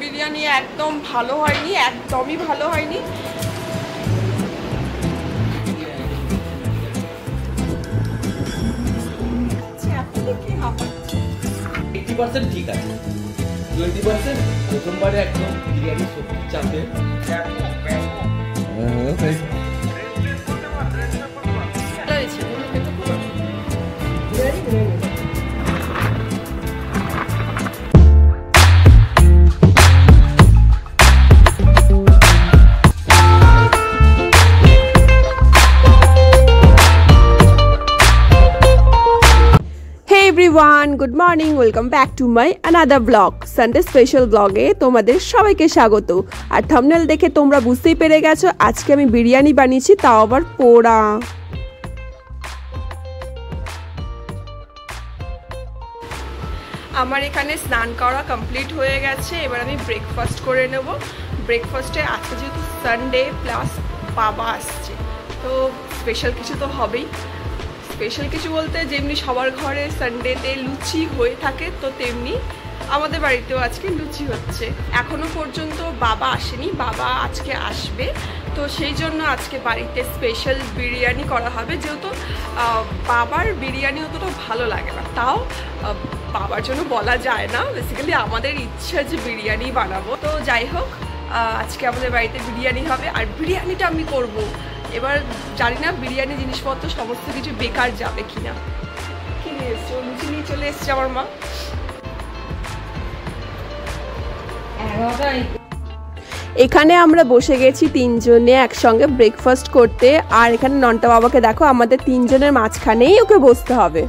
বিরিয়ানি একদম ভালো হয়নি, একদমই ভালো হয়নি। ঠিক আছে, 20% প্রথমবারে একদম বিরিয়ানি চাপে। Everyone, good morning, welcome back to my another blog. Sunday special ব্লগে তোমাদের সবাইকে স্বাগত। আর থাম্বনেল দেখে তোমরা বুঝতেই পেরে গেছো আজকে আমি বিরিয়ানি বানিয়েছি, তাও আবার পোড়া। আমার এখানে স্নান করা কমপ্লিট হয়ে গেছে, এবার আমি ব্রেকফাস্ট করে নেব। ব্রেকফাস্টে আজকে যেহেতু সানডে প্লাস বাবা আসছে, তো স্পেশাল কিছু তো হবেই। স্পেশাল কিছু বলতে যেমনি সবার ঘরে সানডেতে লুচি হয়ে থাকে, তো তেমনি আমাদের বাড়িতেও আজকে লুচি হচ্ছে। এখনো পর্যন্ত বাবা আসেনি, বাবা আজকে আসবে, তো সেই জন্য আজকে বাড়িতে স্পেশাল বিরিয়ানি করা হবে। যেহেতু বাবার বিরিয়ানি অতটা ভালো লাগে না, তাও বাবার জন্য বলা যায় না, বেসিক্যালি আমাদের ইচ্ছা যে বিরিয়ানি বানাবো। তো যাই হোক, আজকে আমাদের বাড়িতে বিরিয়ানি হবে, আর বিরিয়ানিটা আমি করব। এবার জানি না বিরিয়ানি জিনিসপত্র সমস্ত কিছু বেকার যাবে কিনা। কি নিয়ে এসছে? লুচি নিয়ে চলে এসছে আমার মা। এখানে আমরা বসে গেছি তিনজনে একসঙ্গে ব্রেকফাস্ট করতে, আর এখানে নন্টা বাবাকে দেখো, আমাদের তিনজনের মাঝখানেই ওকে বসতে হবে।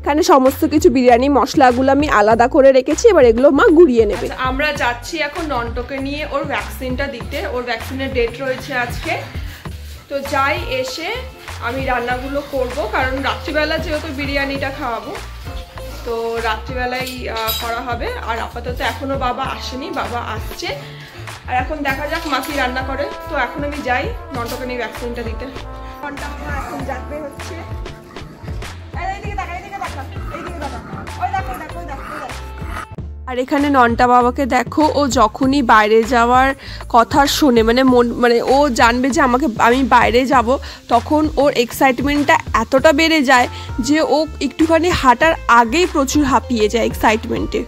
এখানে সমস্ত কিছু বিরিয়ানি মশলাগুলো আমি আলাদা করে রেখেছি, এবার এগুলো মা গুড়িয়ে নেবে। আমরা যাচ্ছি এখন নন্টকে নিয়ে ওর ভ্যাকসিনটা দিতে। ওর ভ্যাকসিনের ডেট রয়েছে আজকে, তো যাই এসে আমি রান্নাগুলো করব, কারণ রাত্রিবেলা যেহেতু বিরিয়ানিটা খাওয়াবো, তো রাত্রিবেলাই করা হবে। আর আপাতত এখনো বাবা আসেনি, বাবা আসছে, আর এখন দেখা যাক মা কি রান্না করে। তো এখন আমি যাই নন্টকে নিয়ে ভ্যাকসিনটা দিতে। ঘন্টা এখন যাবে হচ্ছে। আর এখানে নন্টা বাবাকে দেখো, ও যখনই বাইরে যাওয়ার কথা শোনে, মানে ও জানবে যে আমি বাইরে যাব, তখন ওর এক্সাইটমেন্টটা এতটা বেড়ে যায় যে ও একটুখানি হাঁটার আগেই প্রচুর হাঁপিয়ে যায় এক্সাইটমেন্টে।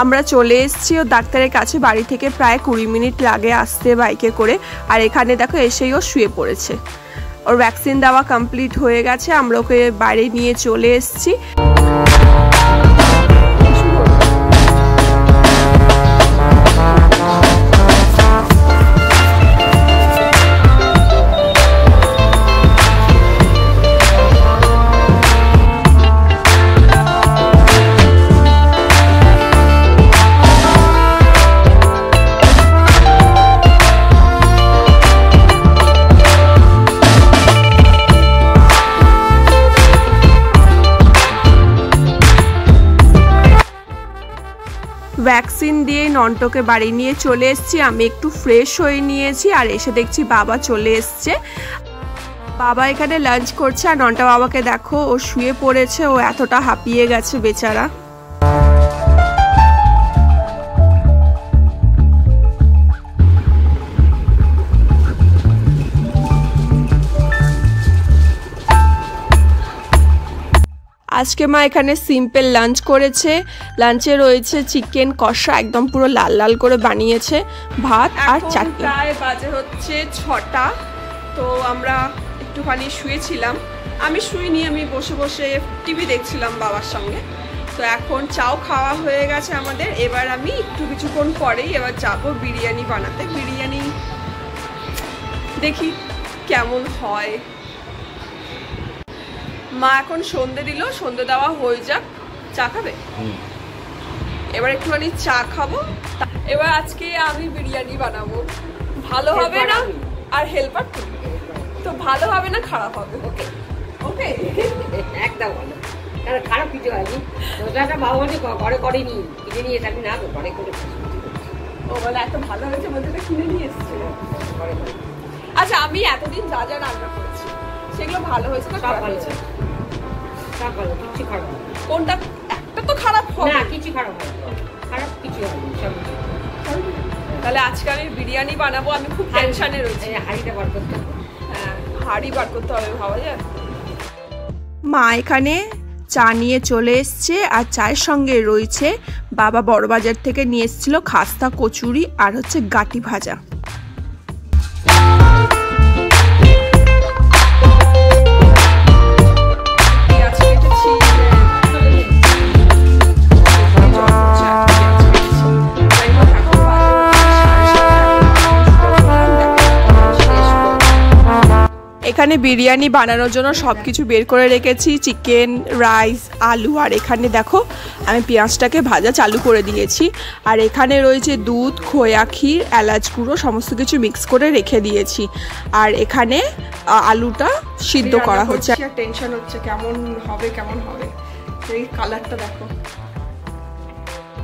আমরা চলে এসেছি ও ডাক্তারের কাছে, বাড়ি থেকে প্রায় 20 মিনিট লাগে আসতে বাইকে করে। আর এখানে দেখো এসেই ও শুয়ে পড়েছে। ওর ভ্যাকসিন দেওয়া কমপ্লিট হয়ে গেছে, আমরা ওকে বাইরে নিয়ে চলে এসেছি। ভ্যাকসিন দিয়ে নন্টকে বাড়ি নিয়ে চলে এসেছি। আমি একটু ফ্রেশ হয়ে নিয়েছি, আর এসে দেখছি বাবা চলে এসছে। বাবা এখানে লাঞ্চ করছে, আর নন্টা বাবাকে দেখো, ও শুয়ে পড়েছে, ও এতটা হাঁপিয়ে গেছে বেচারা। আজকে মা এখানে সিম্পল লাঞ্চ করেছে। লাঞ্চে রয়েছে চিকেন কষা, একদম পুরো লাল লাল করে বানিয়েছে, ভাত আর চাটনি। প্রায় বাজে হচ্ছে 6টা, তো আমরা একটুখানি শুয়েছিলাম। আমি শুইনি, আমি বসে বসে টিভি দেখছিলাম বাবার সঙ্গে। তো এখন চাও খাওয়া হয়ে গেছে আমাদের। এবার আমি কিছুক্ষণ পরেই এবার যাবো বিরিয়ানি বানাতে। বিরিয়ানি দেখি কেমন হয়। মা এখন সন্ধে দিল, সন্ধে দেওয়া হয়ে যাক। চা খাবে? এবার একটুখানি চা খাবো। এবার আজকে আমি বিরিয়ানি বানাবো, ভালো হবে না? আর হেল্পার ভালো হবে না খারাপ হবে? ওকে ওকে একদম ভালো, কারণ খারাপ কিছু হয়নি। রোজাটা বাবা বলছে ঘরে করেনি, কিনে নিয়ে থাকি না তো ঘরে করে। ও বলে এত ভালো হয়েছে বলতে কিনে নিয়ে এসেছিল। আচ্ছা আমি এতদিন যা যা রান্না করেছি সেগুলো ভালো হয়েছে না খারাপ হয়েছে? সব ভালো, কিছু খারাপ হয় কোনটা? একটা তো খারাপ হবে না, কিছু খারাপ হয়, খারাপ কিছু হয়নি সব। তাহলে আজকে আমি বিরিয়ানি বানাবো, আমি খুব টেনশনে রয়েছি। হাঁড়িটা বার করতে হবে। হ্যাঁ হাঁড়ি বার করতে হবে, ভাবা যায়। মা এখানে চা নিয়ে চলে এসছে, আর চায়ের সঙ্গে রয়েছে বাবা বড়বাজার থেকে নিয়ে এসেছিল খাস্তা, কচুরি আর হচ্ছে গাটি ভাজা। এখানে বিরিয়ানি বানানোর জন্য সব কিছু বের করে রেখেছি, চিকেন, রাইস, আলু, আর এখানে দেখো আমি পেঁয়াজটাকে ভাজা চালু করে দিয়েছি। আর এখানে রয়েছে দুধ, খোয়া ক্ষীর, এলাচ গুঁড়ো, সমস্ত কিছু মিক্স করে রেখে দিয়েছি। আর এখানে আলুটা সিদ্ধ করা হচ্ছে। টেনশন হচ্ছে কেমন হবে কেমন হবে, এই কালারটা দেখো।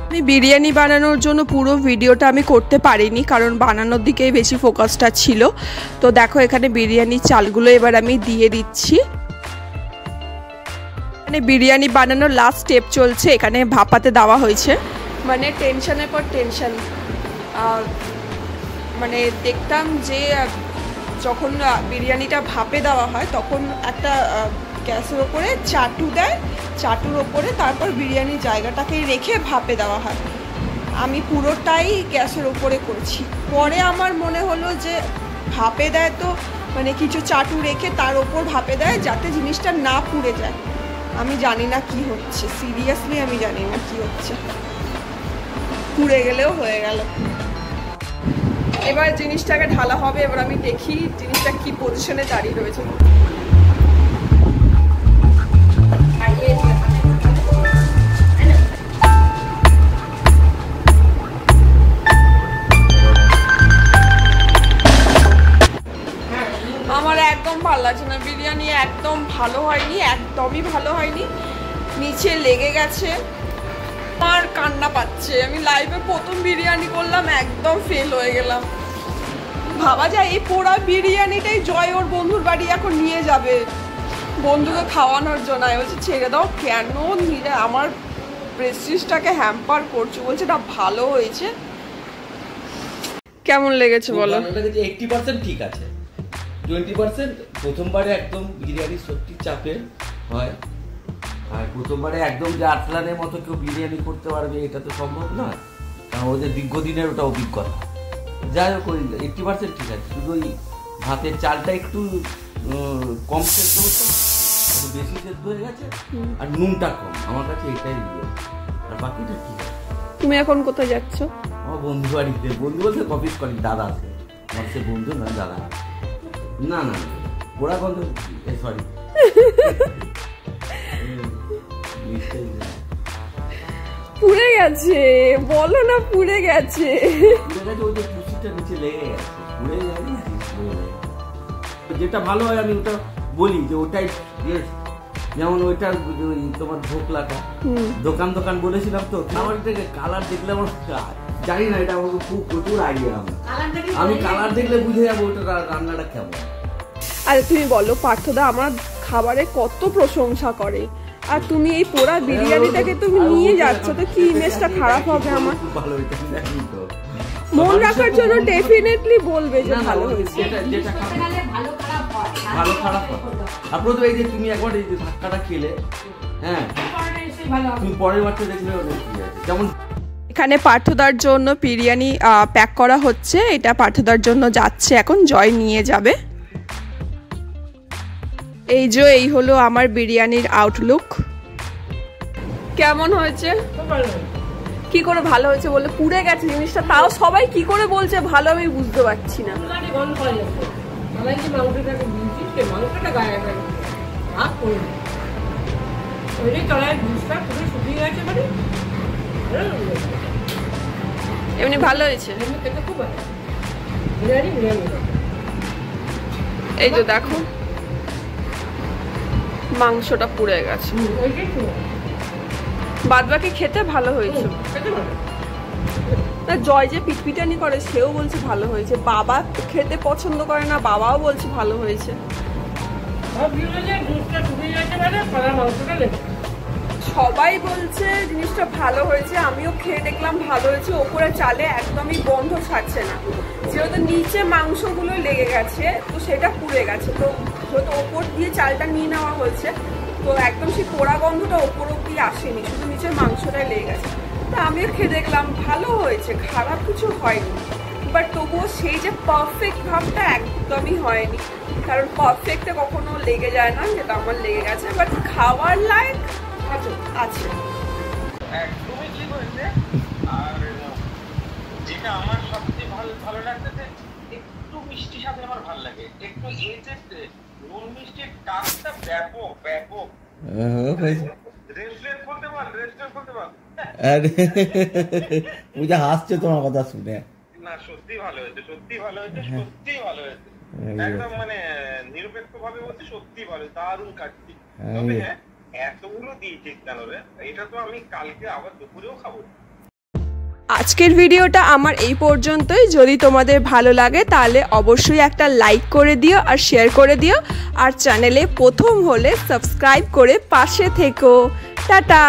আমি বিরিয়ানি বানানোর জন্য পুরো ভিডিওটা আমি করতে পারিনি, কারণ বানানোর দিকেই বেশি ফোকাসটা ছিল। তো দেখো এখানে বিরিয়ানির চালগুলো এবার আমি দিয়ে দিচ্ছি। মানে বিরিয়ানি বানানোর লাস্ট স্টেপ চলছে, এখানে ভাপাতে দেওয়া হয়েছে। মানে টেনশনের পর টেনশন। মানে দেখতাম যে যখন বিরিয়ানিটা ভাপে দেওয়া হয় তখন একটা গ্যাসের ওপরে চাটু দেয়, চাটুর ওপরে তারপর বিরিয়ানির জায়গাটাকে রেখে ভাপে দেওয়া হয়। আমি পুরোটাই গ্যাসের ওপরে করছি। পরে আমার মনে হলো যে ভাপে দেয় তো মানে কিছু চাটু রেখে তার ওপর ভাপে দেয় যাতে জিনিসটা না পুড়ে যায়। আমি জানি না কি হচ্ছে, সিরিয়াসলি আমি জানি না কি হচ্ছে। পুড়ে গেলেও হয়ে গেল। এবার জিনিসটাকে ঢালা হবে, এবার আমি দেখি জিনিসটা কি পজিশনে দাঁড়িয়ে রয়েছে। আমার একদম ভালো লাগছে না, বিরিয়ানি একদম ভালো হয়নি, একদমই ভালো হয়নি, নিচে লেগে গেছে, আমার কান্না পাচ্ছে। আমি লাইভে প্রথম বিরিয়ানি করলাম, একদম ফেল হয়ে গেলাম। ভাবা যায় এই পোড়া বিরিয়ানিটাই জয় ওর বন্ধুর বাড়ি এখন নিয়ে যাবে বন্ধুকে খাওয়ানোর জন্য। আমি বলছি ছেড়ে দাও, কেন নিলে আমার প্রেস্টিজটাকে হ্যাম্পার করছো। বলছে না ভালো হয়েছে। কেমন লেগেছে বলো? 80% ঠিক আছে, 20% প্রথমবারে একদম বিরিয়ানি সত্যি চাপের হয়। আর প্রথমবারে একদম যে আটলানের মতো কেউ বিরিয়ানি করতে পারবে এটা তো সম্ভব না, কারণ ওদের দীর্ঘদিনের ওটা অভিজ্ঞতা। যাই হোক 80% ঠিক আছে, শুধু ওই ভাতের চালটা একটু কম সেদ্ধ হচ্ছে, একটু বেশি সেদ্ধ হয়ে গেছে, আর নুনটা কম। আমার কাছে এটাই ইয়ে, আর বাকিটা ঠিক আছে। তুমি এখন কোথায় যাচ্ছ? আমার বন্ধু বাড়িতে। বন্ধু বলতে অফিস করি, দাদা আছে আমার, সে বন্ধু না দাদা। না না পোড়া গন্ধ, সরি পুড়ে গেছে, বলো না পুড়ে গেছে। ওই যে পুষিটা নিচে লেগে গেছে, পুড়ে যায়নি। যেটা ভালো হয় আমি ওটা বলি যে ওটাই, যেমন ওইটা তোমার ঢোকলাটা দোকান দোকান বলেছিলাম তো, আমার এটাকে কালার দেখলে আমার জানি না, এটা আমার খুব প্রচুর আইডিয়া। আমি কালার দেখলে বুঝে যাবো ওটা রান্নাটা কেমন। আরে তুমি বলো, পার্থদা আমার খাবারে কত প্রশংসা করে, আর তুমি এই পোড়া বিরিয়ানিটাকে তুমি নিয়ে যাচ্ছ, তো কি ইমেজটা খারাপ হবে আমার। মন রাখার জন্য ডেফিনেটলি বলবে যে ভালো হয়েছে। ভালো খারাপ আর প্রথমে এই যে তুমি একবার এই যে ধাক্কাটা খেলে, হ্যাঁ তুমি পরের বারটা দেখলে যেমন। এখানে পার্থদার জন্য বিরিয়ানি প্যাক করা হচ্ছে, এটা পার্থদার জন্য যাচ্ছে, এখন জয় নিয়ে যাবে। এই যে এই হলো আমার বিরিয়ানির আউটলুক। কেমন হয়েছে? কি করে ভালো হয়েছে বলে? পুড়ে গেছে জিনিসটা, তাও সবাই কি করে বলছে ভালো, আমি বুঝতে পারছি না। এমনি ভালো হয়েছে। এই যে দেখো মাংসটা পুড়ে গেছে, বাদ বাকি খেতে ভালো হয়েছে। না জয় যে পিটপিটানি করে সেও বলছে ভালো হয়েছে, বাবা খেতে পছন্দ করে না, বাবাও বলছে ভালো হয়েছে। সবাই বলছে জিনিসটা ভালো হয়েছে, আমিও খেয়ে দেখলাম ভালো হয়েছে। ওপরে চালে একদমই গন্ধ ছাড়ছে না, যেহেতু নিচে মাংসগুলো লেগে গেছে তো সেটা পুড়ে গেছে, তো যেহেতু ওপর দিয়ে চালটা নিয়ে নেওয়া হয়েছে তো একদম সেই পোড়া গন্ধটা ওপর অব্দি আসেনি, শুধু নিচের মাংসটাই লেগে গেছে। তা আমিও খেয়ে দেখলাম ভালো হয়েছে, খারাপ কিছু হয়নি, বাট তবুও সেই যে পারফেক্ট ভাবটা একদমই হয়নি, কারণ পারফেক্টে কখনো লেগে যায় না, যেটা আমার লেগে গেছে, বাট খাওয়ার লাইক আছে। একদমই ঠিক হয়েছে। আর যেটা আমার সবচেয়ে ভালো লাগতেছে, একটু মিষ্টি সাথে আমার ভালো লাগে, একটু এই যে নুন মিষ্টির টানটা ব্যাপক ব্যাপক। রেস্টুরেন্ট খুলতে পার। আরে পূজা হাসছে তোমার কথা শুনে। না সত্যি ভালো হয়েছে, সত্যি ভালো হয়েছে, সত্যি ভালো হয়েছে, একদম মানে নিরপেক্ষ ভাবে বলছি, সত্যি ভালো, দারুণ কাটছি। তবে এতগুলো দিয়েছিস কেন রে? এটা তো আমি কালকে আবার দুপুরেও খাবো। আজকের ভিডিওটা আমার এই পর্যন্তই। যদি তোমাদের ভালো লাগে তাহলে অবশ্যই একটা লাইক করে দিও আর শেয়ার করে দিও, আর চ্যানেলে প্রথম হলে সাবস্ক্রাইব করে পাশে থেকো। টাটা।